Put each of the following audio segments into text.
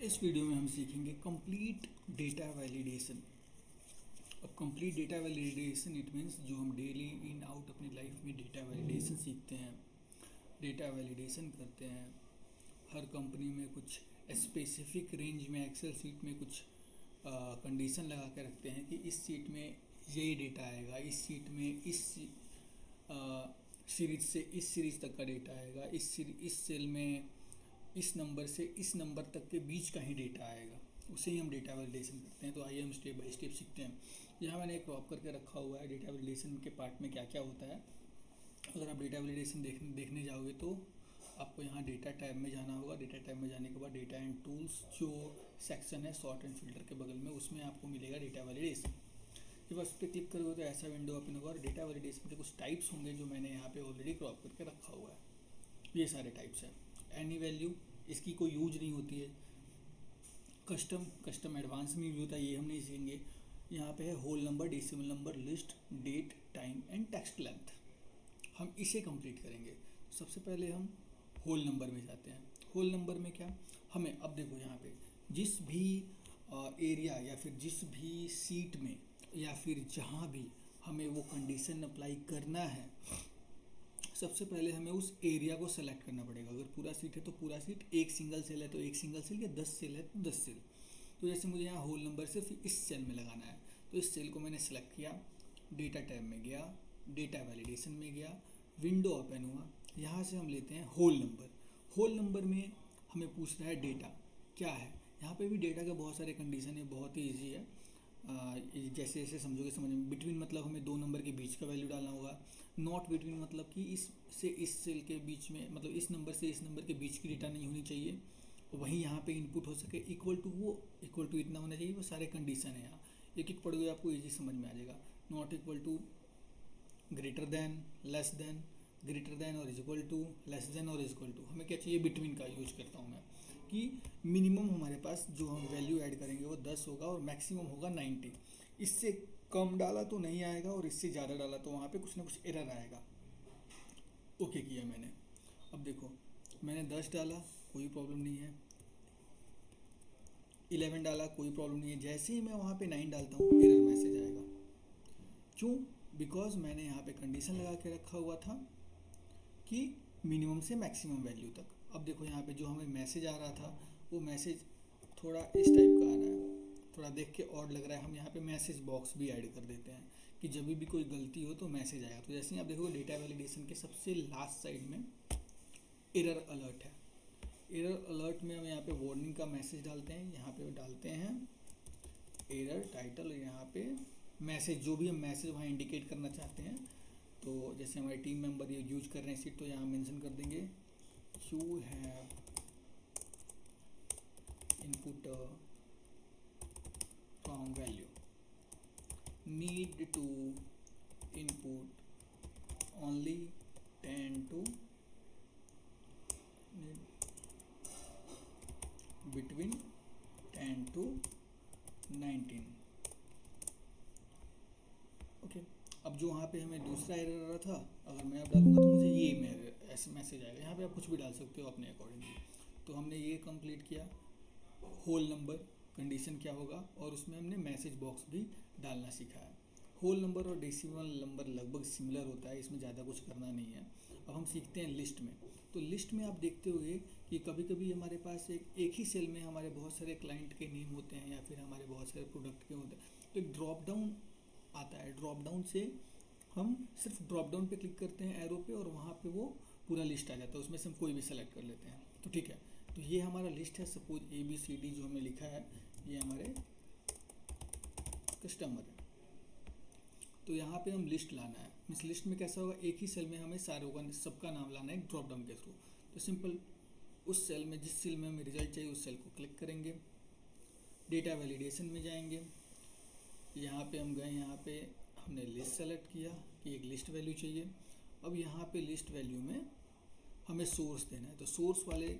इस वीडियो में हम सीखेंगे कंप्लीट डेटा वैलिडेशन। अब complete data validation it means जो हम डेली इन आउट अपनी लाइफ में डेटा वैलिडेशन सीखते हैं, डेटा वैलिडेशन करते हैं। हर कंपनी में कुछ स्पेसिफिक रेंज में एक्सेल सीट में कुछ कंडीशन लगा के रखते हैं कि इस सीट में ये डेटा आएगा, इस सीट में इस सीरीज से इस सीरीज तक का डेटा आएगा, इस सेल में इस नंबर से इस नंबर तक के बीच का ही डेटा आएगा, उसे ही हम डेटा वैलिडेशन करते हैं। तो आइए हम स्टेप बाय स्टेप सीखते हैं। यहाँ मैंने एक क्रॉप करके रखा हुआ है डेटा वैलिडेशन के पार्ट में क्या क्या होता है। अगर आप डेटा वैलिडेशन देखने जाओगे तो आपको यहाँ डेटा टैब में जाना होगा। डेटा टैब में जाने के बाद डेटा एंड टूल्स जो सेक्शन है सॉर्ट एंड फिल्टर के बगल में, उसमें आपको मिलेगा डेटा वैलिडेशन। जब उस पर क्लिक करोगे तो ऐसा विंडो ओपन होगा और डेटा वैलिडेशन के कुछ टाइप्स होंगे जो मैंने यहाँ पे ऑलरेडी क्रॉप करके रखा हुआ है। ये सारे टाइप्स हैं। एनी वैल्यू, इसकी कोई यूज नहीं होती है। कस्टम एडवांस में यूज होता है, ये हम नहीं सीखेंगे। यहाँ पे है whole number, decimal number, list, date, time and text length. हम इसे कंप्लीट करेंगे। सबसे पहले हम होल नंबर में जाते हैं। होल नंबर में क्या हमें, अब देखो यहाँ पे जिस भी एरिया या फिर जिस भी सीट में या फिर जहाँ भी हमें वो कंडीशन अप्लाई करना है, सबसे पहले हमें उस एरिया को सेलेक्ट करना पड़ेगा। अगर पूरा सीट है तो पूरा सीट, एक सिंगल सेल है तो एक सिंगल सेल, या 10 सेल है तो 10 सेल। तो जैसे मुझे यहाँ होल नंबर सिर्फ इस सेल में लगाना है, तो इस सेल को मैंने सेलेक्ट किया, डेटा टैब में गया, डेटा वैलिडेशन में गया, विंडो ओपन हुआ। यहाँ से हम लेते हैं होल नंबर। होल नंबर में हमें पूछ रहा है डेटा क्या है। यहाँ पे भी डेटा के बहुत सारे कंडीशन है, बहुत ही ईजी है। जैसे जैसे समझोगे समझ में। बिटवीन मतलब हमें दो नंबर के बीच का वैल्यू डालना होगा। नॉट बिटवीन मतलब कि इस से इस सेल के बीच में, मतलब इस नंबर से इस नंबर के बीच की डेटा नहीं होनी चाहिए, वहीं यहाँ पे इनपुट हो सके। इक्वल टू, वो इक्वल टू इतना होना चाहिए। वो सारे कंडीशन है यहाँ, एक एक पढ़ोगे आपको ईजी समझ में आ जाएगा। Not equal to, greater than, less than, greater than और is equal to, less than और इज इक्वल टू। हमें क्या चाहिए, बिटवीन का यूज करता हूँ मैं, कि मिनिमम हमारे पास जो हम वैल्यू ऐड करेंगे वो 10 होगा और मैक्सिमम होगा 90। इससे कम डाला तो नहीं आएगा और इससे ज़्यादा डाला तो वहाँ पे कुछ ना कुछ एरर आएगा। ओके किया मैंने। अब देखो मैंने 10 डाला, कोई प्रॉब्लम नहीं है। 11 डाला, कोई प्रॉब्लम नहीं है। जैसे ही मैं वहाँ पे 9 डालता हूँ, एरर मैसेज आएगा। क्यों? बिकॉज मैंने यहाँ पे कंडीशन लगा के रखा हुआ था कि मिनिमम से मैक्सिमम वैल्यू तक। अब देखो यहाँ पे जो हमें मैसेज आ रहा था वो मैसेज थोड़ा इस टाइप का आ रहा है, थोड़ा देख के और लग रहा है। हम यहाँ पे मैसेज बॉक्स भी ऐड कर देते हैं कि जब भी कोई गलती हो तो मैसेज आएगा। तो जैसे ही आप देखोगे डेटा वैलिडेशन के सबसे लास्ट साइड में एरर अलर्ट है। एरर अलर्ट में हम यहाँ पे वार्निंग का मैसेज डालते हैं। यहाँ पे डालते हैं एरर टाइटल, यहाँ पे मैसेज, जो भी हम मैसेज वहाँ इंडिकेट करना चाहते हैं। तो जैसे हमारे टीम मेंबर ये यूज कर रहे हैं सीट, तो यहाँ मेंशन कर देंगे you have input from value, need to input only 10 to between 10 to 19। Okay. अब जो वहाँ पे हमें दूसरा एरर आ रहा था, अगर मैं अब डालूंगा तो मुझे ये ऐसे मैसेज आएगा। यहाँ पे आप कुछ भी डाल सकते हो अपने अकॉर्डिंगली। तो हमने ये कंप्लीट किया। होल नंबर कंडीशन क्या होगा, और उसमें हमने मैसेज बॉक्स भी डालना सीखा है। होल नंबर और डेसिमल नंबर लगभग सिमिलर होता है, इसमें ज़्यादा कुछ करना नहीं है। अब हम सीखते हैं लिस्ट में। तो लिस्ट में आप देखते होंगे कि कभी कभी हमारे पास एक ही सेल में हमारे बहुत सारे क्लाइंट के नेम होते हैं या फिर हमारे बहुत सारे प्रोडक्ट के होते हैं। तो एक ड्रॉप डाउन आता है। ड्रॉप डाउन से हम सिर्फ ड्रॉप डाउन पे क्लिक करते हैं एरो पे, और वहाँ पे वो पूरा लिस्ट आ जाता है। उसमें से हम कोई भी सेलेक्ट कर लेते हैं। तो ठीक है, तो ये हमारा लिस्ट है। सपोज ABCD जो हमने लिखा है, ये हमारे कस्टमर है। तो यहाँ पे हम लिस्ट लाना है। इस लिस्ट में कैसा होगा, एक ही सेल में हमें सारों का सबका नाम लाना है ड्रॉप डाउन के थ्रू। तो सिंपल उस सेल में, जिस सेल में हमें रिजल्ट चाहिए उस सेल को क्लिक करेंगे। डेटा वैलिडेशन में जाएंगे। यहाँ पे हम गए, यहाँ पे हमने लिस्ट सेलेक्ट किया कि एक लिस्ट वैल्यू चाहिए। अब यहाँ पे लिस्ट वैल्यू में हमें सोर्स देना है। तो सोर्स वाले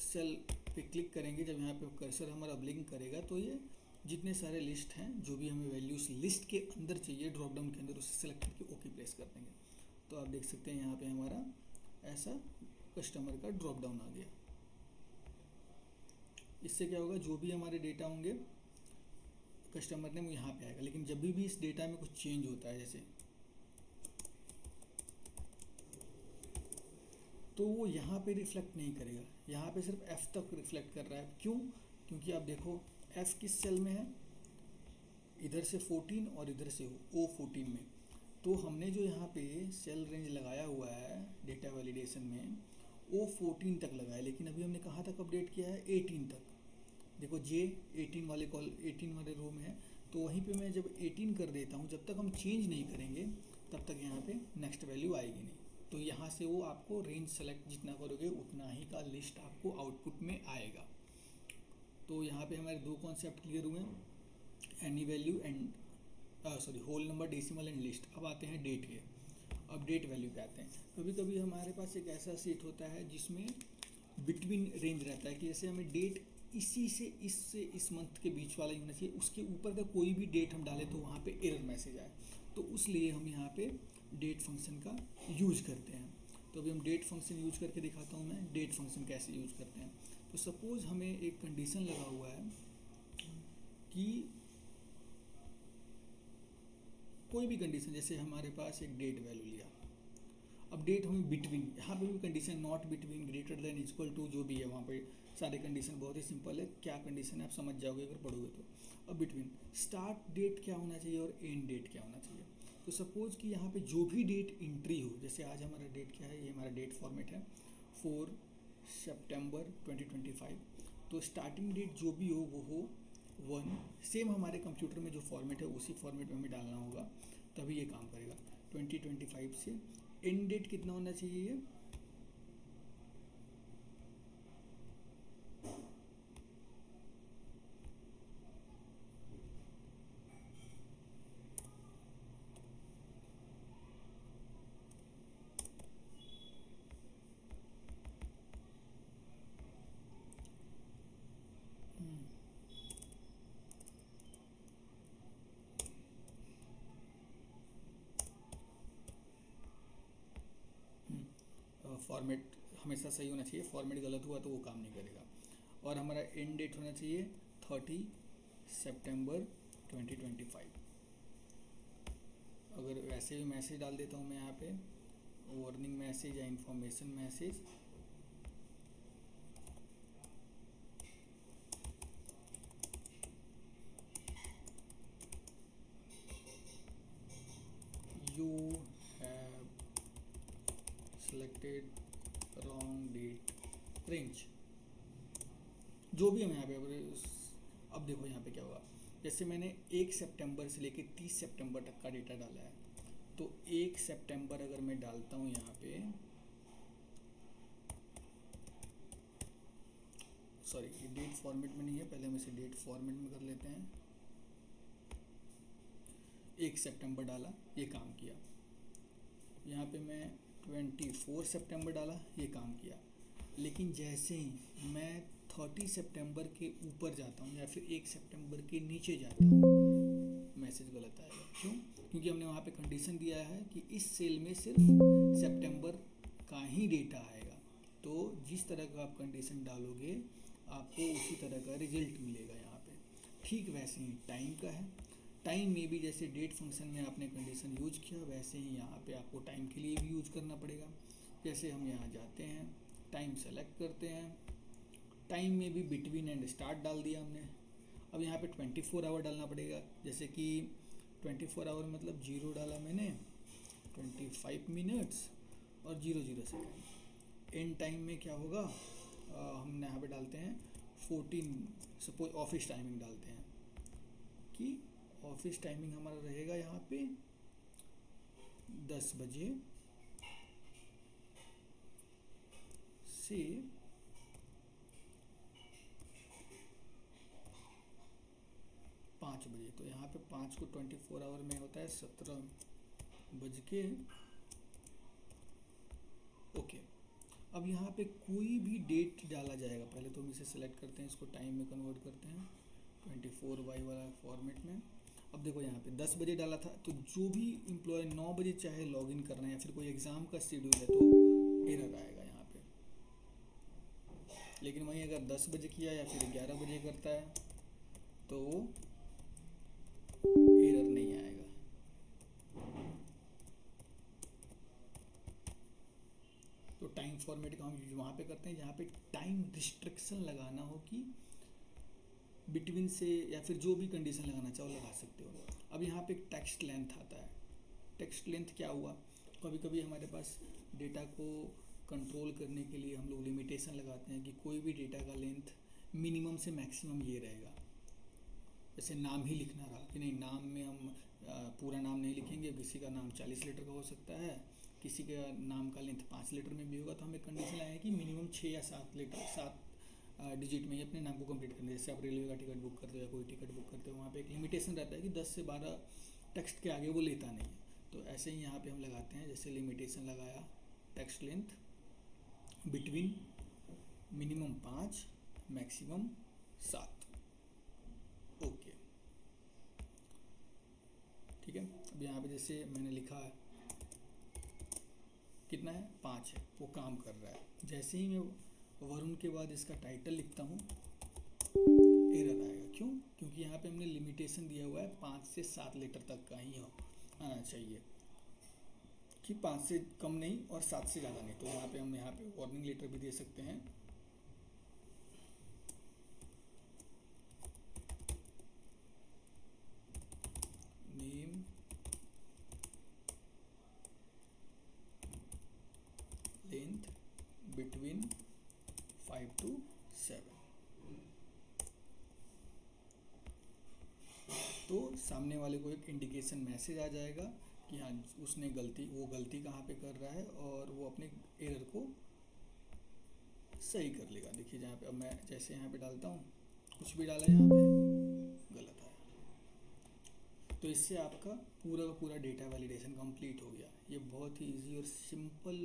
सेल पे क्लिक करेंगे। जब यहाँ पे कर्सर हमारा ब्लिंक करेगा तो ये जितने सारे लिस्ट हैं, जो भी हमें वैल्यूज लिस्ट के अंदर चाहिए ड्रॉप डाउन के अंदर, उसे सेलेक्ट करके ओके प्रेस कर देंगे। तो आप देख सकते हैं यहाँ पे हमारा ऐसा कस्टमर का ड्रॉप डाउन आ गया। इससे क्या होगा, जो भी हमारे डेटा होंगे कस्टमर नेम यहाँ पे आएगा, लेकिन जब भी इस डेटा में कुछ चेंज होता है जैसे, तो वो यहाँ पे रिफ्लेक्ट नहीं करेगा, यहाँ पे सिर्फ F तक रिफ्लेक्ट कर रहा है। क्यों? क्योंकि आप देखो F किस सेल में है, इधर से 14 और इधर से O14 में। तो हमने जो यहाँ पे सेल रेंज लगाया हुआ है डेटा वैलिडेशन में O14 तक लगाया, लेकिन अभी हमने कहाँ तक अपडेट किया है, 18 तक। देखो J 18 वाले कॉल 18 वाले रो में है, तो वहीं पे मैं जब 18 कर देता हूँ, जब तक हम चेंज नहीं करेंगे तब तक यहाँ पे नेक्स्ट वैल्यू आएगी नहीं। तो यहाँ से वो आपको रेंज सेलेक्ट जितना करोगे उतना ही का लिस्ट आपको आउटपुट में आएगा। तो यहाँ पे हमारे दो कॉन्सेप्ट क्लियर हुए, any value and whole number, decimal and list. अब आते हैं डेट के, अब डेट वैल्यू पे आते हैं। कभी कभी हमारे पास एक ऐसा सीट होता है जिसमें बिटवीन रेंज रहता है कि जैसे हमें डेट इसी से इस मंथ के बीच वाला ही होना चाहिए, उसके ऊपर का कोई भी डेट हम डालें तो वहाँ पे एरर मैसेज आए। तो उसलिए हम यहाँ पे डेट फंक्शन का यूज करते हैं। तो अभी हम डेट फंक्शन यूज करके दिखाता हूँ मैं डेट फंक्शन कैसे यूज करते हैं। तो सपोज हमें एक कंडीशन लगा हुआ है कि कोई भी कंडीशन, जैसे हमारे पास एक डेट वैल्यू लिया, अब डेट हमें बिटवीन, यहाँ पे भी condition not between, greater than, equal to, जो भी है वहाँ पे सारे कंडीशन बहुत ही सिंपल है, क्या कंडीशन है आप समझ जाओगे अगर पढ़ोगे तो। अब बिटवीन स्टार्ट डेट क्या होना चाहिए और एंड डेट क्या होना चाहिए। तो सपोज कि यहाँ पे जो भी डेट एंट्री हो, जैसे आज हमारा डेट क्या है, ये हमारा डेट फॉर्मेट है 4 सितंबर 2025, तो स्टार्टिंग डेट जो भी हो वो हो 1, सेम हमारे कंप्यूटर में जो फॉर्मेट है उसी फॉर्मेट में हमें डालना होगा, तभी ये काम करेगा। 2025 से एंड डेट कितना होना चाहिए, ये फॉर्मेट हमेशा सही होना चाहिए, फॉर्मेट गलत हुआ तो वो काम नहीं करेगा। और हमारा एंड डेट होना चाहिए 30 सितंबर 2025। अगर वैसे भी मैसेज डाल देता हूँ मैं यहाँ पे, वार्निंग मैसेज या information message, you have selected wrong date range, जो भी हम यहाँ पे। अब देखो यहाँ पे क्या होगा, जैसे मैंने 1 सितंबर से लेके 30 सितंबर तक का डेटा डाला है, तो 1 सितंबर अगर मैं डालता हूँ यहाँ पे, सॉरी ये डेट फॉर्मेट में नहीं है, पहले हम इसे डेट फॉर्मेट में कर लेते हैं। 1 सितंबर डाला, ये काम किया। यहाँ पे मैं 24 सितंबर डाला, ये काम किया। लेकिन जैसे ही मैं 30 सितंबर के ऊपर जाता हूँ या फिर 1 सितंबर के नीचे जाता हूँ, मैसेज गलत आएगा। क्यों? क्योंकि हमने वहाँ पे कंडीशन दिया है कि इस सेल में सिर्फ सितंबर का ही डेटा आएगा। तो जिस तरह का आप कंडीशन डालोगे आपको उसी तरह का रिजल्ट मिलेगा यहाँ पे। ठीक वैसे ही टाइम का है, टाइम में भी जैसे डेट फंक्शन में आपने कंडीशन यूज किया, वैसे ही यहाँ पे आपको टाइम के लिए भी यूज करना पड़ेगा। जैसे हम यहाँ जाते हैं, टाइम सेलेक्ट करते हैं, टाइम में भी बिटवीन एंड स्टार्ट डाल दिया हमने। अब यहाँ पे 24 आवर डालना पड़ेगा, जैसे कि 24 आवर मतलब 0 डाला मैंने, 25 मिनट्स और 00 सेकेंड। एंड टाइम में क्या होगा, हम यहाँ पे डालते हैं 14, सपोज ऑफिस टाइमिंग डालते हैं कि ऑफिस टाइमिंग हमारा रहेगा यहाँ पे 10 बजे से 5 बजे। तो यहाँ पे 5 को 24 आवर में होता है 17 बज के। ओके, अब यहाँ पे कोई भी डेट डाला जाएगा, पहले तो हम इसे सेलेक्ट करते हैं, इसको टाइम में कन्वर्ट करते हैं 24/, वाला फॉर्मेट में। अब देखो यहाँ पे 10 बजे डाला था, तो जो भी एम्प्लॉय 9 बजे चाहे लॉगिन करना है या फिर कोई एग्ज़ाम का शेड्यूल है तो एरर आएगा यहाँ पे। लेकिन वहीं अगर 10 बजे किया या फिर 11 बजे करता है तो वो एरर नहीं आएगा। तो टाइम फॉर्मेट का हम यूज वहाँ पे करते हैं जहाँ पे टाइम रिस्ट्रिक्शन लगाना हो कि बिटवीन से, या फिर जो भी कंडीशन लगाना चाहो लगा सकते हो। अब यहाँ पे टेक्स्ट लेंथ आता है। टेक्स्ट लेंथ क्या हुआ, कभी कभी हमारे पास डेटा को कंट्रोल करने के लिए हम लोग लिमिटेशन लगाते हैं कि कोई भी डेटा का लेंथ मिनिमम से मैक्सिमम ये रहेगा। जैसे नाम ही लिखना रहा कि नहीं, नाम में हम पूरा नाम नहीं लिखेंगे, किसी का नाम 40 लीटर का हो सकता है, किसी का नाम का लेंथ 5 लीटर में भी होगा, तो हम एक कंडीशन लाए कि मिनिमम 6 या 7 लीटर 7 डिजिट में ही अपने नाम को कंप्लीट करना है। जैसे आप रेलवे का टिकट बुक करते हो या कोई टिकट बुक करते हो, वहाँ पे एक लिमिटेशन रहता है कि 10 से 12 टेक्स्ट के आगे वो लेता नहीं है। तो ऐसे ही यहाँ पे हम लगाते हैं, जैसे लिमिटेशन लगाया text length between minimum 5 maximum 7। Okay, ठीक है। अब यहाँ पे जैसे मैंने लिखा है कितना है, 5 है, वो काम कर रहा है। जैसे ही मैं वरुण के बाद इसका टाइटल लिखता हूँ एरर आएगा। क्यों? क्योंकि यहाँ पे हमने लिमिटेशन दिया हुआ है 5 से 7 लीटर तक का ही आना चाहिए, कि 5 से कम नहीं और 7 से ज़्यादा नहीं। तो यहाँ पे हम यहाँ पे वार्निंग लेटर भी दे सकते हैं। Name length between 5 to 7। तो सामने वाले को एक इंडिकेशन मैसेज आ जाएगा कि हाँ उसने वो गलती कहाँ पे कर रहा है और वो अपने एरर को सही कर लेगा। देखिए जहाँ पे अब मैं जैसे यहाँ पे डालता हूँ, कुछ भी डाला यहाँ पे गलत आया। तो इससे आपका पूरा का पूरा डेटा वैलिडेशन कंप्लीट हो गया। ये बहुत ही इजी और सिंपल